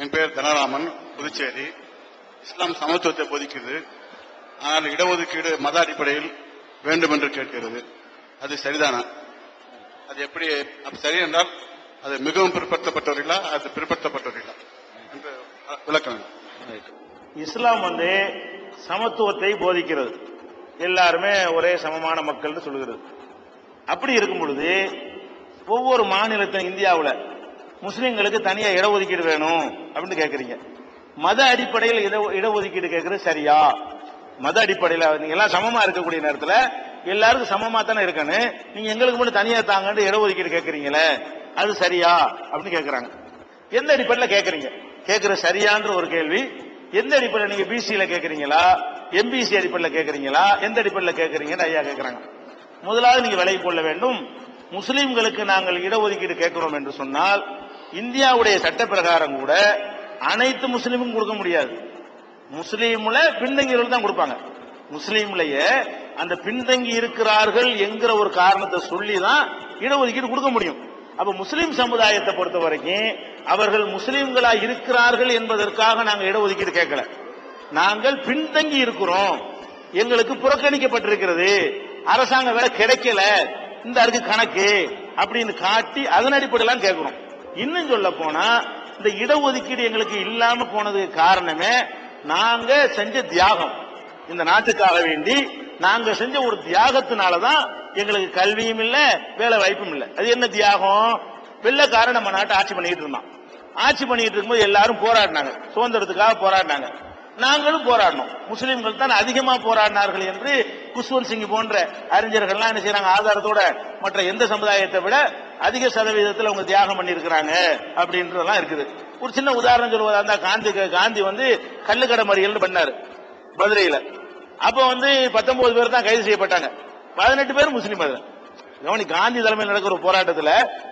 என் பெயர் தனராமன், புதுச்சேரி. இஸ்லாம் சமத்துவத்தை போதிக்கிறது, ஆனால் இடஒதுக்கீடு மத அடிப்படையில் வேண்டும் என்று கேட்கிறது. அது சரிதானா? அது எப்படி சரி என்றால் அது மிகவும் பிற்படுத்தப்பட்டவர்களா, அது பிற்படுத்தப்பட்டவர்களா என்று விளக்கம். இஸ்லாம் சமத்துவத்தை போதிக்கிறது, எல்லாருமே ஒரே சமமான மக்கள் சொல்லுகிறது. அப்படி இருக்கும் பொழுது ஒவ்வொரு மாநிலத்தின் இந்தியாவில் முஸ்லிம்களுக்கு தனியா இடஒதுக்கீடு வேணும் அப்படின்னு கேட்கறீங்க. மத அடிப்படையில் இடஒதுக்கீடு கேட்கறது சரியா? மத அடிப்படையில் நீங்க எல்லாம் சமமா இருக்கக்கூடிய நேரத்தில் எல்லாருக்கும் சமமா தானே இருக்கணும், நீங்க எங்களுக்கு மட்டும் தனியா தாங்கன்னு இடஒதுக்கீடு கேட்கறீங்களே, அது சரியா அப்படின்னு கேட்கறாங்க. எந்த அடிப்படையில் கேட்கறீங்க? கேட்கற சரியான்ற ஒரு கேள்வி. எந்த அடிப்படையில் நீங்க பிசியில கேட்கறீங்களா, எம்பிசி அடிப்படையில் கேட்கறீங்களா, எந்த அடிப்படையில் கேட்கறீங்கன்னு ஐயா கேட்கறாங்க. முதலாவது நீங்க விலகிக் கொள்ள வேண்டும். முஸ்லிம்களுக்கு நாங்கள் இடஒதுக்கீடு கேட்கிறோம் என்று சொன்னால் இந்தியாவுடைய சட்ட பிரகாரம் கூட அனைத்து முஸ்லீமும் கொடுக்க முடியாது. முஸ்லீம்ல பின்தங்கியவர்கள் தான் கொடுப்பாங்க. முஸ்லீம்லயே அந்த பின்தங்கி இருக்கிறார்கள் என்கிற ஒரு காரணத்தை சொல்லி தான் இடஒதுக்கீடு கொடுக்க முடியும். அப்ப முஸ்லீம் சமுதாயத்தை பொறுத்த வரைக்கும் அவர்கள் முஸ்லீம்களா இருக்கிறார்கள் என்பதற்காக நாங்கள் இடஒதுக்கீடு கேட்கல. நாங்கள் பின்தங்கி இருக்கிறோம், எங்களுக்கு புறக்கணிக்கப்பட்டிருக்கிறது, அரசாங்க வேலை கிடைக்கல, இந்த அருக்கு கணக்கு அப்படின்னு காட்டி அதன் அடிப்படையில் கேட்கிறோம். இன்னும் சொல்ல போனா இந்த இடஒதுக்கீடு எங்களுக்கு இல்லாம போனதுக்கு காரணமே நாங்க செஞ்ச தியாகம். இந்த நாட்டுக்காக வேண்டி நாங்க செஞ்ச ஒரு தியாகத்தினாலதான் எங்களுக்கு கல்வியும் இல்ல, வேலை வாய்ப்பும் இல்ல. அது என்ன தியாகம்? வெள்ளக்காரன் நம்ம நாட்டை ஆட்சி பண்ணிட்டு இருந்தான். ஆட்சி பண்ணிட்டு இருக்கும்போது எல்லாரும் போராடினாங்க, சுதந்திரத்துக்காக போராடினாங்க, நாங்களும் போராடணும். முஸ்லிம்கள் தான் அதிகமா போராடினார்கள் என்று குஷ்வந்த் சிங் போன்ற அறிஞர்கள்லாம் என்ன செய்யறாங்க, ஆதாரத்தோட மற்ற எந்த சமுதாயத்தை விட அதிக சதவீதத்தில் அவங்க தியாகம் பண்ணிருக்கிறாங்க அப்படின்றதெல்லாம் இருக்குது. ஒரு சின்ன உதாரணம் சொல்லுவதா இருந்தா, காந்தி கள்ளுக்கடை மறியல் பண்ணாரு மதுரையில. அப்ப 19 பேர் தான் கைது செய்யப்பட்டாங்க, 18 பேர் முஸ்லீம். கவனி, காந்தி தலைமையில் நடக்கிற ஒரு போராட்டத்தில்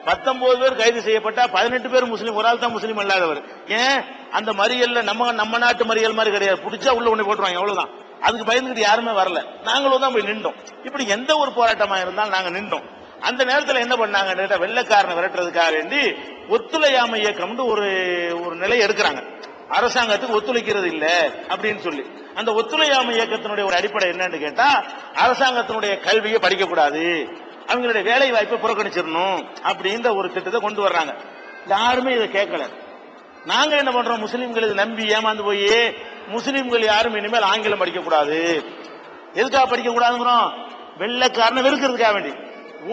19 பேர் கைது செய்யப்பட்டா 18 பேர் முஸ்லீம், ஒரு ஆள் தான் முஸ்லீம் அல்லாதவர். ஏன்? அந்த மறியல்ல நம்ம நாட்டு மறியல் மாதிரி கிடையாது, பிடிச்சா உள்ள ஒண்ணு போட்டுருவாங்க, அவ்வளவுதான். அதுக்கு பயந்துகிட்டு யாருமே வரல, நாங்களும் தான் போய் நின்றோம். இப்படி எந்த ஒரு போராட்டமா இருந்தாலும் நாங்க நின்றோம். அந்த நேரத்தில் என்ன பண்ணாங்க, வெள்ளைக்காரனை விரட்டுறதுக்காக வேண்டி ஒத்துழையாமை இயக்கம் ஒரு நிலை எடுக்கிறாங்க. அரசாங்கத்துக்கு ஒத்துழைக்கிறது இல்ல அப்படின்னு சொல்லி அந்த ஒத்துழையாமை இயக்கத்தினுடைய ஒரு அடிப்படை என்னன்னு கேட்டா, அரசாங்கத்தினுடைய கல்வியை படிக்க கூடாது, அவங்களுடைய வேலை வாய்ப்பை புறக்கணிச்சிடணும் அப்படின்ற ஒரு திட்டத்தை கொண்டு வர்றாங்க. யாருமே இதை கேட்கல. நாங்க என்ன பண்றோம், முஸ்லீம்கள் இதை நம்பி ஏமாந்து போய் முஸ்லீம்கள் யாரும் இனிமேல் ஆங்கிலம் படிக்க கூடாது. எதுக்காக படிக்க கூடாதுங்கிறோம்? வெள்ளைக்காரனை வெறுக்கிறதுக்காக வேண்டி.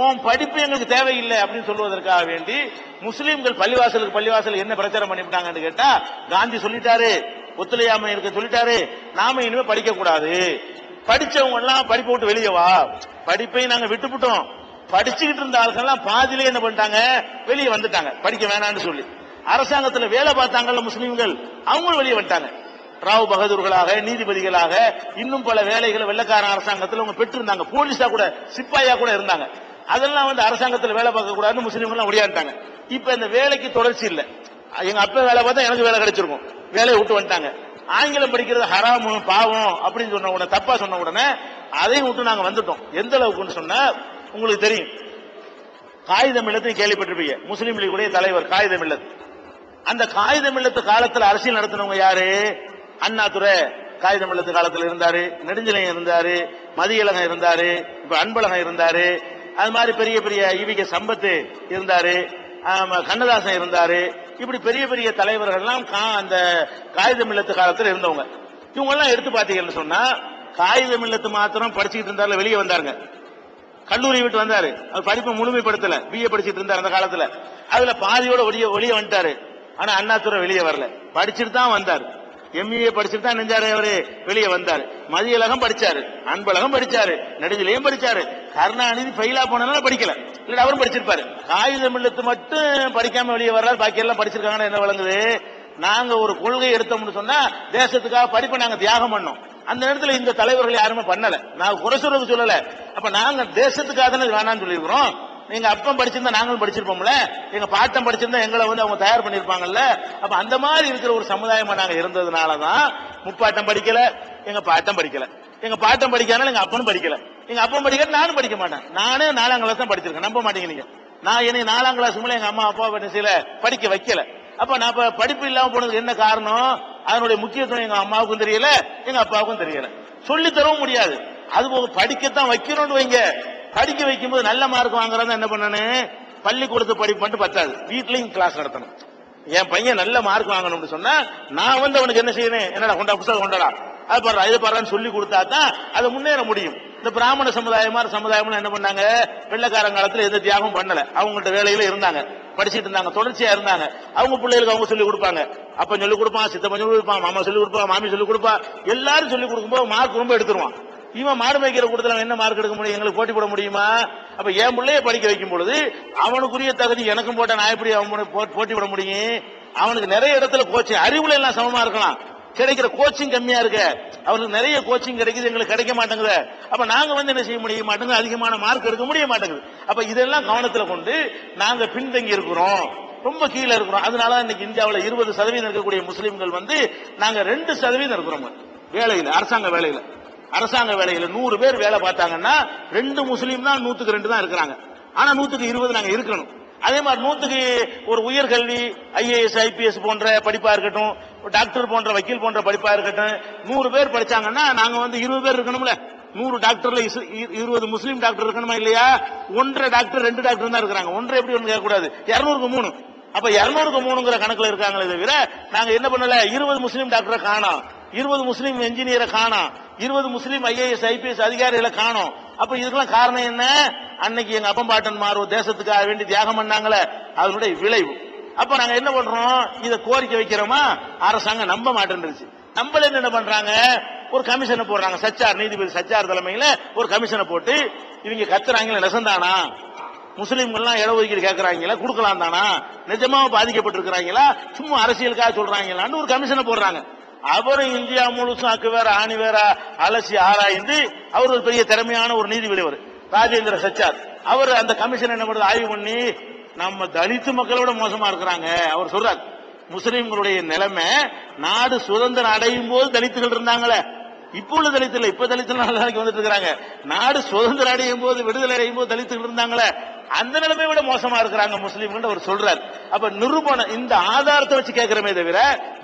உன் படிப்பு எங்களுக்கு தேவையில்லை அப்படின்னு சொல்வதற்காக வேண்டி முஸ்லீம்கள் பள்ளிவாசலுக்கு என்ன பிரச்சாரம் பண்ணிவிட்டாங்கன்னு கேட்டா, காந்தி சொல்லிட்டாரு, ஒத்துழையாமை இருக்க சொல்லிட்டாரு, நாம இனிமே படிக்க கூடாது, படிச்சவங்க எல்லாம் படிப்பை விட்டு வெளியே வா, படிப்பை நாங்க விட்டுவிட்டோம். படிச்சுக்கிட்டு இருந்த ஆட்கள் பாதியிலே என்ன பண்ணிட்டாங்க, வெளியே வந்துட்டாங்க, படிக்க வேணாம்னு சொல்லி. அரசாங்கத்தில் வேலை பார்த்தாங்கல்ல முஸ்லீம்கள், அவங்களும் வெளியே வந்துட்டாங்க. ராவ் பகதூர்களாக, நீதிபதிகளாக, இன்னும் பல வேலைகளை வெள்ளக்கார அரசாங்கத்தில் அவங்க பெற்றிருந்தாங்க. போலீஸா கூட, சிப்பாயா கூட இருந்தாங்க. அதெல்லாம் அரசாங்கத்தில் வேலை பார்க்க கூடாதுன்னு முஸ்லீம்கள் ஒடியாண்டாங்க. இப்ப இந்த வேலைக்கு தொடர்ச்சி இல்லை. எங்க அப்பா வேலை பார்த்தா எனக்கு வேலை கிடைச்சிருக்கும், வேலையை விட்டு வந்துட்டாங்க. ஆங்கிலம் படிக்கிறது ஹராமு, பாவம் அப்படின்னு சொன்ன உடனே, தப்பா சொன்ன உடனே அதையும் விட்டு நாங்க வந்துட்டோம். எந்த அளவுக்குன்னு சொன்னா, உங்களுக்கு தெரியும், காகித மில்லத்தையும் கேள்விப்பட்டிருப்பீங்க, முஸ்லீம் லீக்குடைய தலைவர் காகித மில்லத். அந்த காகித மில்லத்து காலத்தில் அரசியல் நடத்தினவங்க யாரு? அண்ணாதுரை காகித மில்லத்து காலத்தில் இருந்தாரு, நெடுஞ்செழியன் இருந்தாரு, மதியழகன் இருந்தாரு, இப்ப அன்பழகன் இருந்தாரு, அது மாதிரி பெரிய பெரிய ஈவிகே சம்பத்து இருந்தாரு, கண்ணதாசன் இருந்தாரு. இப்படி பெரிய பெரிய தலைவர்கள்லாம் அந்த காகித மில்லத்து காலத்தில் இருந்தவங்க. இவங்க எல்லாம் எடுத்து பாத்தீங்கன்னு சொன்னா, காகித மில்லத்து மாத்திரம் படிச்சுக்கிட்டு இருந்தாரு, வெளியே வந்தாருங்க, கல்லூரி விட்டு வந்தாரு, அவர் படிப்பை முழுமைப்படுத்தல, பிஏ படிச்சுட்டு இருந்தார் அந்த காலத்துல. அதுல பாதியோட வெளியே வந்துட்டாரு. ஆனா அண்ணாதுரை வெளியே வரல, படிச்சுட்டு தான் வந்தார். எம்ஏ படிச்சுட்டு தான் நெஞ்சாரு, அவரு வெளியே வந்தாரு. மதியழகம் படிச்சாரு, அன்பழகம் படிச்சாரு, நெடுஞ்செழியன் படிச்சாரு, கருணாநிதி ஃபெயிலா போனாலும் படிக்கல, இல்ல அவரும் படிச்சிருப்பாரு. காகித மில்லத்து மட்டும் படிக்காம வெளியே வர்றாரு, பாக்கி எல்லாம் படிச்சிருக்காங்கன்னு என்ன வழங்குது? நாங்க ஒரு கொள்கை எடுத்தோம்னு சொன்னா தேசத்துக்காக படிப்பை நாங்க தியாகம் பண்ணோம். அந்த நேரத்தில் இந்த தலைவர்கள் யாருமே பண்ணல, நான் குறை சொல்றது சொல்லல. அப்ப நாங்க தேசத்துக்காக தானே வேணாம்னு சொல்லியிருக்கிறோம். எங்க அப்பன் படிச்சிருந்தா நாங்களும் படிச்சிருப்போம்ல, எங்க பாட்டம் படிச்சிருந்தா எங்களை அவங்க தயார் பண்ணிருப்பாங்கல்ல. அப்ப அந்த மாதிரி இருக்கிற ஒரு சமுதாயமா நாங்க இருந்ததுனாலதான் முப்பாட்டம் படிக்கல, எங்க பாட்டம் படிக்கல, எங்க பாட்டம் படிக்காதனால எங்க அப்பனும் படிக்கல, எங்க அப்பன் படிக்க நானும் படிக்க மாட்டேன். நானே 4ஆம் கிளாஸ் தான் படிச்சிருக்கேன், நம்ப மாட்டீங்க நீங்க. நான் என்னை 4ஆம் கிளாஸ் மேல எங்க அம்மா அப்பா சில படிக்க வைக்கல. அப்ப நான் படிப்பு இல்லாம போனதுக்கு என்ன காரணம்? அதனுடைய முக்கியத்துவம் எங்க அம்மாவுக்கும் தெரியல, எங்க அப்பாவுக்கும் தெரியல, சொல்லி தரவும் முடியாது. அது போக படிக்கத்தான் வைக்கணும்னு வைங்க, படிக்க வைக்கும் போது நல்ல மார்க் வாங்குறதா என்ன பண்ணணும்? பள்ளிக்கூடத்து படிப்பு மட்டும் பத்தாது, வீட்லயும் கிளாஸ் நடத்தணும். என் பையன் நல்ல மார்க் வாங்கணும்னு சொன்னா நான் அவனுக்கு என்ன செய்யணும்? என்னடா கொண்டா புத்தகம் கொண்டடா, அது பாரு இது பாருன்னு சொல்லி கொடுத்தா தான் அதை முன்னேற முடியும். இந்த பிராமண சமுதாயம் என்ன பண்ணாங்க? வெள்ளக்காரன் காலத்துல எந்த தியாகம் பண்ணல, அவங்கள்ட்ட வேலையில இருந்தாங்க, படிச்சுட்டு இருந்தாங்க, தொடர்ச்சியா இருந்தாங்க. அவங்க பிள்ளைகளுக்கு அவங்க சொல்லி கொடுப்பாங்க, அப்ப சொல்லி கொடுப்பான், சித்தப்பன் சொல்லி கொடுப்பான், மாமா சொல்லி கொடுப்பான், மாமி சொல்லி கொடுப்பா, எல்லாரும் சொல்லி கொடுக்கும்போது மார்க் ரொம்ப எடுத்துருவான். இவன் மாடு மேய்க்கிற கூட்டத்தில் என்ன மார்க் எடுக்க முடியும்? எங்களுக்கு போட்டி போட முடியுமா? அப்ப என் பிள்ளைய படிக்க வைக்கும் பொழுது அவனுக்குரிய தகுதி எனக்கும் போட்ட நான் எப்படி அவன் போட்டி போட முடியும்? அவனுக்கு நிறைய இடத்துல கோச்சிங், அறிவுல எல்லாம் சமமா இருக்கலாம், கிடைக்கிற கோச்சிங் கம்மியா இருக்கு, அவருக்கு நிறைய கோச்சிங் கிடைக்குது, எங்களுக்கு கிடைக்க மாட்டேங்குது. அப்ப நாங்க என்ன செய்ய முடிய மாட்டேங்குது? அதிகமான மார்க் எடுக்க முடிய மாட்டேங்குது. அப்ப இதெல்லாம் கவனத்துல கொண்டு நாங்க பின்தங்கி இருக்கிறோம், ரொம்ப கீழே இருக்கிறோம். அதனால இன்னைக்கு இந்தியாவில் 20% இருக்கக்கூடிய முஸ்லிம்கள் நாங்க 2% இருக்கிறோம் வேலையில, அரசாங்க வேலையில 100 பேர் வேலை பார்த்தாங்கன்னா 2 முஸ்லீம் தான் 100க்கு 2 தான் இருக்கிறாங்க. ஆனா 100க்கு 20 நாங்க இருக்கணும். அதே மாதிரி 100க்கு ஒரு உயர்கல்வி, ஐஏஎஸ் ஐபிஎஸ் போன்ற படிப்பா இருக்கட்டும், டாக்டர் போன்ற வக்கீல் போன்ற படிப்பா இருக்கட்டும், 100 பேர் படிச்சாங்கன்னா நாங்க 20 பேர் இருக்கணும்ல. 100 டாக்டர்ல 20 முஸ்லீம் டாக்டர் இருக்கணுமா இல்லையா? 1.5 டாக்டர் 2 டாக்டர் தான் இருக்கிறாங்க. 1.5 எப்படி ஒன்று கேட்கக்கூடாது, 200க்கு 3. அப்ப 200க்கு 3ங்கிற கணக்குல இருக்காங்களே தவிர நாங்க என்ன பண்ணல? 20 முஸ்லீம் டாக்டரை காணோம், 20 முஸ்லீம் என்ஜினியரை காணோம், 20 முஸ்லீம் ஐஏஎஸ் ஐபிஎஸ் அதிகாரிகளை காணோம். அப்ப இதுக்கெல்லாம் காரணம் என்ன? அன்னைக்கு எங்க அப்பம்பாட்டன்மார் தேசத்துக்காக வேண்டி தியாகம் பண்ணாங்களே, அதனுடைய விளைவு. அப்ப நாங்க என்ன பண்றோம்? இத கோரிக்கை வைக்கிறோமா? அரசாங்கம் நம்ப மாட்டேன்ருச்சு. நம்மள என்ன பண்றாங்க? ஒரு கமிஷனை போடுறாங்க, சச்சார் நீதிபதி சச்சார் தலைமையில ஒரு கமிஷனை போட்டு இவங்க கத்துறாங்களே நெசந்தானா, முஸ்லீம்கள்லாம் இடஒதுக்கீடு கேட்கறாங்களா, கொடுக்கலாம் தானா, நிஜமா பாதிக்கப்பட்டிருக்கிறாங்களா, சும்மா அரசியலுக்காக சொல்றாங்களான்னு ஒரு கமிஷனை போடுறாங்க. அவரும் இந்தியா முழுசும் அக்கு வேற ஆணி வேற அலசி ஆராய்ந்து அவர் ஒரு பெரிய திறமையான ஒரு நீதிபதி, ராஜேந்திர சச்சார். அவர் அந்த கமிஷன் என்ன பண்ணுறது? ஆய்வு பண்ணி நம்ம தலித்து மக்களோட மோசமா இருக்கிறாங்க. அவர் சொல்றார், முஸ்லீம்களுடைய நிலைமை நாடு சுதந்திரம் அடையும் போது தலித்துகள் இருந்தாங்களே, இப்ப உள்ள தலித்து இல்ல, இப்ப தலித்து நாளைக்கு வந்துட்டு இருக்காங்க. நாடு சுதந்திரம் அடையும் போது, விடுதலை அடையும் போது தலித்துகள் இருந்தாங்களே, அந்த நிலைமை விட மோசமா இருக்கிறாங்க முஸ்லீம்கள் அவர் சொல்றாரு. அப்ப நிரூபணம் இந்த ஆதாரத்தை வச்சு கேட்கிறோமே தவிர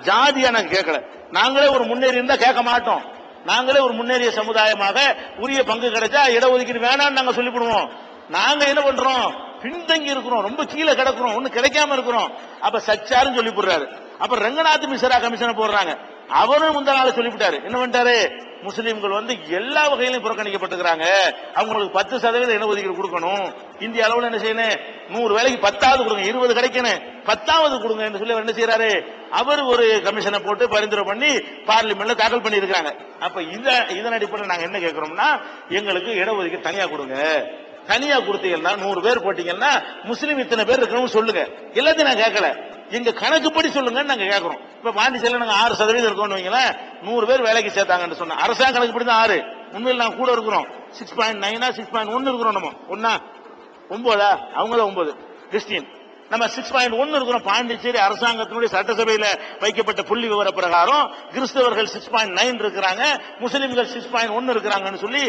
ஜாதியா நாங்க கேட்கல. நாங்களே ஒரு முன்னேறி இருந்தா கேட்க மாட்டோம். நாங்களே ஒரு முன்னேறிய சமுதாயமாக உரிய பங்கு கிடைச்சா இடஒதுக்கீடு வேணாம்னு நாங்க சொல்லிவிடுவோம். நாங்க என்ன பண்றோம்? பின்தங்கி இருக்கிறோம், ரொம்ப கீழே கிடக்கிறோம், ஒண்ணு கிடைக்காம இருக்கிறோம். அப்ப சச்சாருன்னு சொல்லி போடுறாரு. அப்ப ரங்கநாத் மிஸ்ரா கமிஷனை போடுறாங்க. அவரும் முந்தா நாள் சொல்லிவிட்டாரு, என்ன பண்ணிட்டாரு? முஸ்லீம்கள் எல்லா வகையிலும் புறக்கணிக்கப்பட்டிருக்கிறாங்க, அவங்களுக்கு 10% இடஒதுக்கீடு கொடுக்கணும். இந்திய அளவில் என்ன செய்யணும்? 100 வேலைக்கு 10வது கொடுங்க, 20 கிடைக்கணும், 10வது கொடுங்க என்று சொல்லி என்ன செய்யறாரு? அவர் ஒரு கமிஷனை போட்டு பரிந்துரை பண்ணி பார்லிமெண்ட்ல தாக்கல் பண்ணி இருக்காங்க. அப்ப இதன் அடிப்படையில் நாங்க என்ன கேட்கிறோம்னா, எங்களுக்கு இடஒதுக்கீடு தனியா கொடுங்க. தனியா கொடுத்தீங்கன்னா 100 பேர் போட்டீங்கன்னா முஸ்லீம் இத்தனை பேர் இருக்கணும்னு சொல்லுங்க. எல்லாத்தையும் நான் கேட்கல, எங்க கணக்குப்படி சொல்லுங்கன்னு நாங்க கேட்கிறோம். இப்ப பாண்டிச்சேரியில நாங்க 6% இருக்கோம்னு வைங்களேன், 100 பேர் வேலைக்கு சேர்த்தாங்கன்னு சொன்னா அரசாங்க கணக்குப்படி தான் 6, உண்மையில் நாங்க கூட இருக்கிறோம். 6.9 6.1 இருக்கிறோம். நம்ம 9 அவங்க தான் 9 கிறிஸ்டியன், நம்ம 6.1 இருக்கிறோம். பாண்டிச்சேரி அரசாங்கத்தினுடைய சட்டசபையில வைக்கப்பட்ட புள்ளி விவர பிரகாரம் கிறிஸ்தவர்கள் 6.9 இருக்கிறாங்க, முஸ்லிம்கள் 6.1 இருக்கிறாங்கன்னு சொல்லி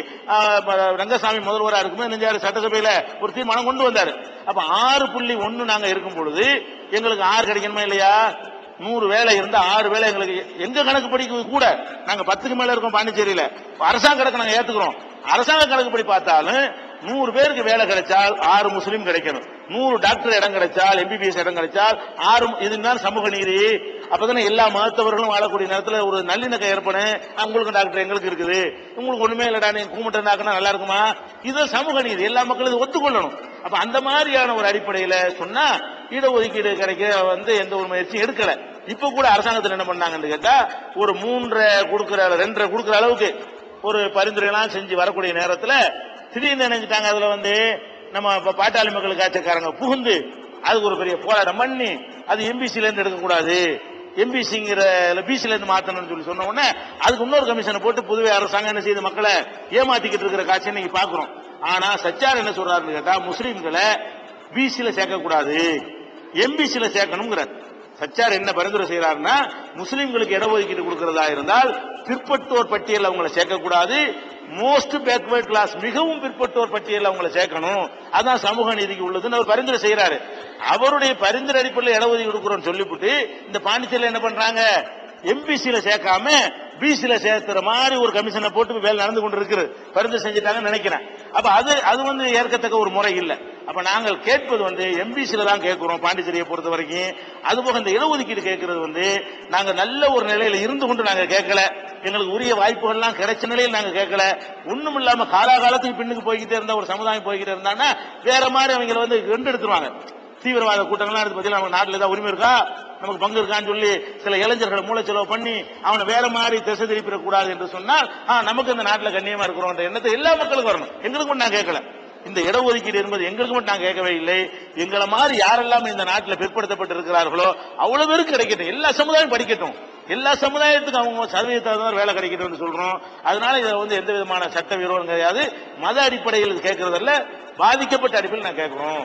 ரங்கசாமி முதல்வராக இருக்கும்போது நெஞ்சாறு சட்டசபையில ஒரு தீர்மானம் கொண்டு வந்தாரு. அப்ப 6.1 நாங்க இருக்கும் பொழுது எங்களுக்கு 6 கிடைக்கணுமா இல்லையா? 100 வேலை இருந்தா 6 வேலை எங்களுக்கு எங்க கணக்குப்படி கூட நாங்க 10க்கு மேல இருக்கோம் பாண்டிச்சேரியில. அரசாங்க கணக்கு நாங்க ஏத்துக்கிறோம். அரசாங்க கணக்குப்படி பார்த்தாலும் 100 பேருக்கு வேலை கிடைச்சால் 6 முஸ்லீம் கிடைக்கணும், 100 டாக்டர் இடம் கிடைச்சால், எம்பிபிஎஸ் இடம் கிடைச்சால் 6. இதுதான் சமூக நீதி. அப்பதானே எல்லா மதத்தவர்களும் வாழக்கூடிய நேரத்தில் ஒரு நல்லிணக்கம் ஏற்படும். உங்களுக்கு டாக்டர் எங்களுக்கு இருக்குது, உங்களுக்கு ஒண்ணுமே இல்லடா, நீங்க கூமிட்டாக்குனா நல்லா இருக்குமா? இது சமூக நீதி, எல்லா மக்களும் ஒத்துக்கொள்ளணும். அப்ப அந்த மாதிரியான ஒரு அடிப்படையில சொன்னா இடஒதுக்கீடு கிடைக்க எந்த ஒரு முயற்சியும் எடுக்கல. இப்ப கூட அரசாங்கத்தில் என்ன பண்ணாங்கன்னு கேட்டா, ஒரு 3.5 கொடுக்கிற 2.5 கொடுக்கிற அளவுக்கு ஒரு பரிந்துரை எல்லாம் செஞ்சு வரக்கூடிய நேரத்தில் திடீர்னு நினைச்சிட்டாங்க, அதுல நம்ம பாட்டாளி மக்கள் கட்சிக்காரங்க புகுந்து அதுக்கு ஒரு பெரிய போராட்டம் பண்ணி அது எம்பிசில இருந்து எடுக்கக்கூடாது, எம்பிசிங்கிற பிசில இருந்து மாத்தணும்னு சொல்லி சொன்ன உடனே அதுக்கு இன்னொரு கமிஷனை போட்டு புதுவை அரசாங்கம் என்ன செய்து மக்களை ஏமாத்திக்கிட்டு இருக்கிற காட்சி இன்னைக்கு பாக்குறோம். ஆனா சச்சார் என்ன சொல்றாருன்னு கேட்டா, முஸ்லீம்களை பிசில சேர்க்க கூடாது, எம்பிசில சேர்க்கணுங்கிறார். சச்சார் என்ன பரிந்துரை செய்யறாருன்னா, முஸ்லிம்களுக்கு இடஒதுக்கீடு கொடுக்கிறதா இருந்தால் பிற்பட்டோர் பட்டியல் அவங்களை சேர்க்கக்கூடாது, மோஸ்ட் பேக்வர்ட் கிளாஸ் மிகவும் பிற்பட்டோர் பட்டியல் அவங்களை சேர்க்கணும், அதான் சமூக நீதிக்கு உள்ளதுன்னு அவர் பரிந்துரை செய்யறாரு. அவருடைய பரிந்துரை அடிப்படையில் இடஒதுக்கீடு கொடுக்கிறோம்னு சொல்லிவிட்டு இந்த பாண்டிச்சேரியில் என்ன பண்றாங்க, எம்பிசியில சேர்க்காம பிசியில சேர்க்கிற மாதிரி ஒரு கமிஷனை போட்டு வேலை நடந்து கொண்டு இருக்கு, பரிந்துரை செஞ்சுட்டாங்கன்னு நினைக்கிறேன். அப்ப அது ஏற்கத்தக்க ஒரு முறை இல்லை. அப்ப நாங்கள் கேட்பது எம்பிசியில தான் கேட்கிறோம் பாண்டிச்சேரியை பொறுத்த வரைக்கும். அதுபோக இந்த இடஒதுக்கீடு கேட்கறது நாங்க நல்ல ஒரு நிலையில இருந்து கொண்டு நாங்க கேட்கல, எங்களுக்கு உரிய வாய்ப்புகள்லாம் கிடைச்ச நிலையில் நாங்க கேட்கல. ஒண்ணும் இல்லாம காலாகாலத்துக்கு பின்னுக்கு போய்கிட்டே இருந்தா ஒரு சமுதாயம் போய்கிட்டே இருந்தாங்கன்னா வேற மாதிரி அவங்க ரெண்டு எடுத்துருவாங்க. தீவிரவாத கூட்டங்கள்லாம் எடுத்து பத்தி நம்ம நாட்டில் ஏதாவது உரிமை இருக்கா, நமக்கு பங்கு இருக்கான்னு சொல்லி சில இளைஞர்களை மூளைச்செலவு பண்ணி அவனை வேற மாதிரி திசை திருப்பிடக்கூடாது என்று சொன்னால் நமக்கு இந்த நாட்டில் கண்ணியமா இருக்கிறோம் எண்ணத்தை எல்லா மக்களுக்கும் வரணும். எங்களுக்கு மட்டும் நான் கேட்கல, இந்த இடஒதுக்கீடு என்பது எங்களுக்கு மட்டும் நான் கேட்கவே இல்லை, எங்களை மாதிரி யாரெல்லாம் இந்த நாட்டில் பிற்படுத்தப்பட்டு இருக்கிறார்களோ அவ்வளவு பேருக்கு கிடைக்கட்டும், எல்லா சமுதாயம் படிக்கட்டும், எல்லா சமுதாயத்துக்கும் அவங்க சதவீதத்தால் வேலை கிடைக்கட்டும் சொல்றோம். அதனால இதை எந்த விதமான சட்ட விரோதம் கிடையாது, மத அடிப்படையில் கேட்கறதல்ல, பாதிக்கப்பட்ட அடிப்படையில் நான் கேட்கிறோம்.